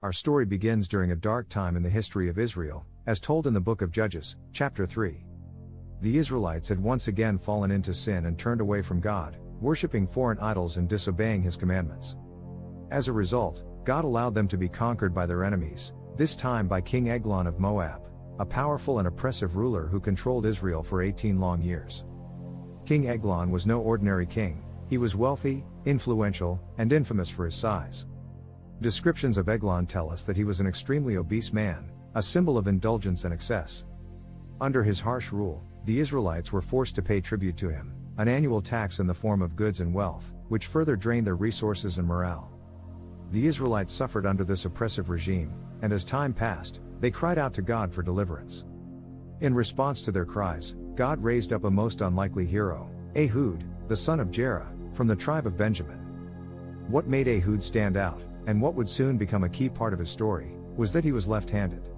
Our story begins during a dark time in the history of Israel, as told in the book of Judges, chapter 3. The Israelites had once again fallen into sin and turned away from God, worshipping foreign idols and disobeying His commandments. As a result, God allowed them to be conquered by their enemies, this time by King Eglon of Moab, a powerful and oppressive ruler who controlled Israel for 18 long years. King Eglon was no ordinary king. He was wealthy, influential, and infamous for his size. Descriptions of Eglon tell us that he was an extremely obese man, a symbol of indulgence and excess. Under his harsh rule, the Israelites were forced to pay tribute to him, an annual tax in the form of goods and wealth, which further drained their resources and morale. The Israelites suffered under this oppressive regime, and as time passed, they cried out to God for deliverance. In response to their cries, God raised up a most unlikely hero, Ehud, the son of Jerah, from the tribe of Benjamin. What made Ehud stand out, and what would soon become a key part of his story, was that he was left-handed.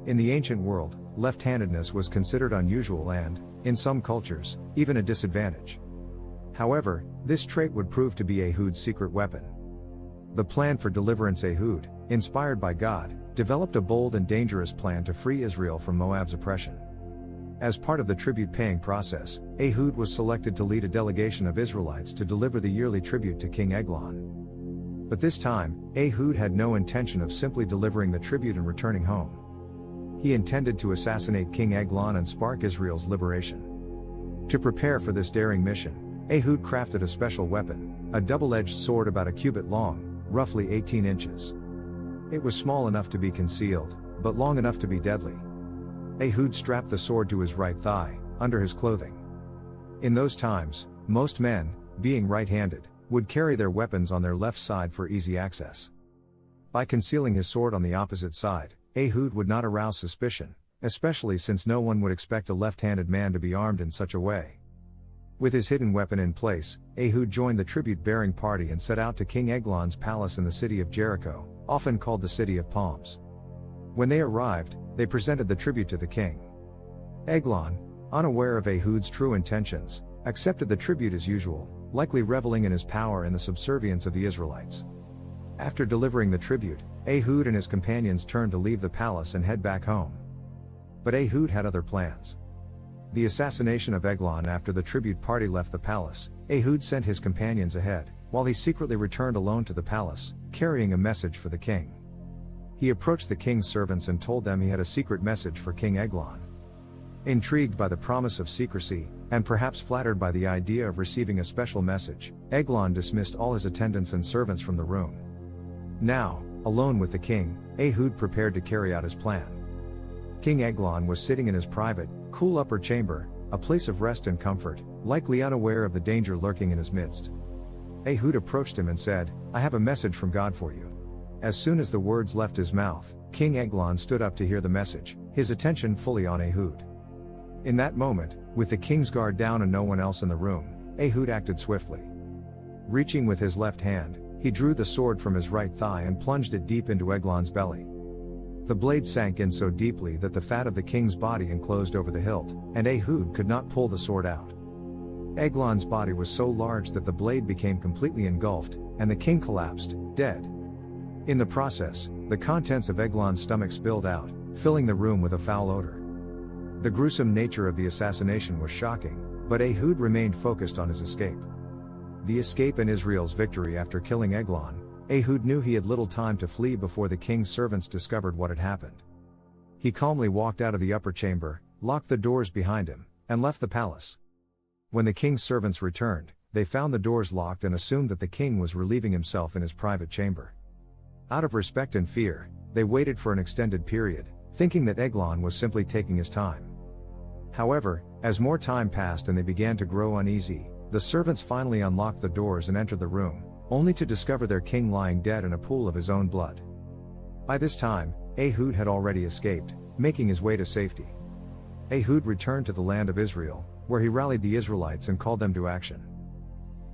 In the ancient world, left-handedness was considered unusual and, in some cultures, even a disadvantage. However, this trait would prove to be Ehud's secret weapon. The plan for deliverance. Ehud, inspired by God, developed a bold and dangerous plan to free Israel from Moab's oppression. As part of the tribute-paying process, Ehud was selected to lead a delegation of Israelites to deliver the yearly tribute to King Eglon. But this time, Ehud had no intention of simply delivering the tribute and returning home. He intended to assassinate King Eglon and spark Israel's liberation. To prepare for this daring mission, Ehud crafted a special weapon, a double-edged sword about a cubit long, roughly 18 inches. It was small enough to be concealed, but long enough to be deadly. Ehud strapped the sword to his right thigh, under his clothing. In those times, most men, being right-handed, would carry their weapons on their left side for easy access. By concealing his sword on the opposite side, Ehud would not arouse suspicion, especially since no one would expect a left-handed man to be armed in such a way. With his hidden weapon in place, Ehud joined the tribute-bearing party and set out to King Eglon's palace in the city of Jericho, often called the City of Palms. When they arrived, they presented the tribute to the king. Eglon, unaware of Ehud's true intentions, accepted the tribute as usual, likely reveling in his power and the subservience of the Israelites. After delivering the tribute, Ehud and his companions turned to leave the palace and head back home. But Ehud had other plans. The assassination of Eglon. After the tribute party left the palace, Ehud sent his companions ahead, while he secretly returned alone to the palace, carrying a message for the king. He approached the king's servants and told them he had a secret message for King Eglon. Intrigued by the promise of secrecy, and perhaps flattered by the idea of receiving a special message, Eglon dismissed all his attendants and servants from the room. Now, alone with the king, Ehud prepared to carry out his plan. King Eglon was sitting in his private, cool upper chamber, a place of rest and comfort, likely unaware of the danger lurking in his midst. Ehud approached him and said, "I have a message from God for you." As soon as the words left his mouth, King Eglon stood up to hear the message, his attention fully on Ehud. In that moment, with the king's guard down and no one else in the room, Ehud acted swiftly. Reaching with his left hand, he drew the sword from his right thigh and plunged it deep into Eglon's belly. The blade sank in so deeply that the fat of the king's body enclosed over the hilt, and Ehud could not pull the sword out. Eglon's body was so large that the blade became completely engulfed, and the king collapsed, dead. In the process, the contents of Eglon's stomach spilled out, filling the room with a foul odor. The gruesome nature of the assassination was shocking, but Ehud remained focused on his escape. The escape and Israel's victory. After killing Eglon, Ehud knew he had little time to flee before the king's servants discovered what had happened. He calmly walked out of the upper chamber, locked the doors behind him, and left the palace. When the king's servants returned, they found the doors locked and assumed that the king was relieving himself in his private chamber. Out of respect and fear, they waited for an extended period, thinking that Eglon was simply taking his time. However, as more time passed and they began to grow uneasy, the servants finally unlocked the doors and entered the room, only to discover their king lying dead in a pool of his own blood. By this time, Ehud had already escaped, making his way to safety. Ehud returned to the land of Israel, where he rallied the Israelites and called them to action.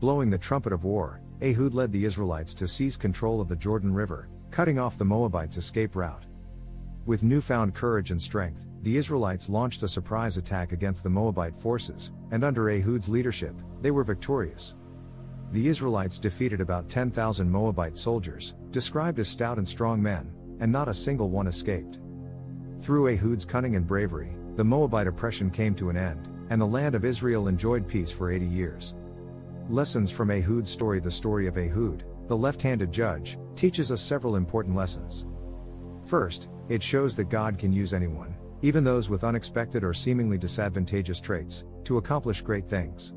Blowing the trumpet of war, Ehud led the Israelites to seize control of the Jordan River, cutting off the Moabites' escape route. With newfound courage and strength, the Israelites launched a surprise attack against the Moabite forces, and under Ehud's leadership, they were victorious. The Israelites defeated about 10,000 Moabite soldiers, described as stout and strong men, and not a single one escaped. Through Ehud's cunning and bravery, the Moabite oppression came to an end, and the land of Israel enjoyed peace for 80 years. Lessons from Ehud's story. The story of Ehud, the left-handed judge, teaches us several important lessons. First, it shows that God can use anyone, even those with unexpected or seemingly disadvantageous traits, to accomplish great things.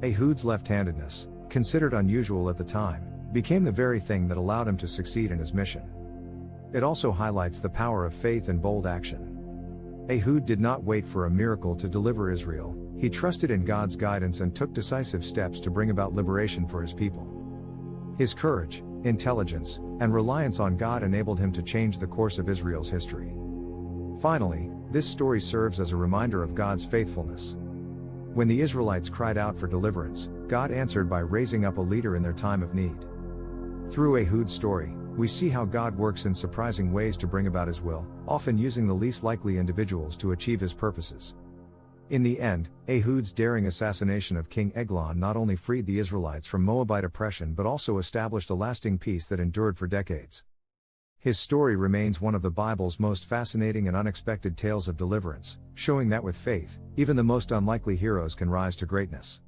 Ehud's left-handedness, considered unusual at the time, became the very thing that allowed him to succeed in his mission. It also highlights the power of faith and bold action. Ehud did not wait for a miracle to deliver Israel, he trusted in God's guidance and took decisive steps to bring about liberation for his people. His courage, intelligence, and reliance on God enabled him to change the course of Israel's history. Finally, this story serves as a reminder of God's faithfulness. When the Israelites cried out for deliverance, God answered by raising up a leader in their time of need. Through Ehud's story, we see how God works in surprising ways to bring about his will, often using the least likely individuals to achieve his purposes. In the end, Ehud's daring assassination of King Eglon not only freed the Israelites from Moabite oppression but also established a lasting peace that endured for decades. His story remains one of the Bible's most fascinating and unexpected tales of deliverance, showing that with faith, even the most unlikely heroes can rise to greatness.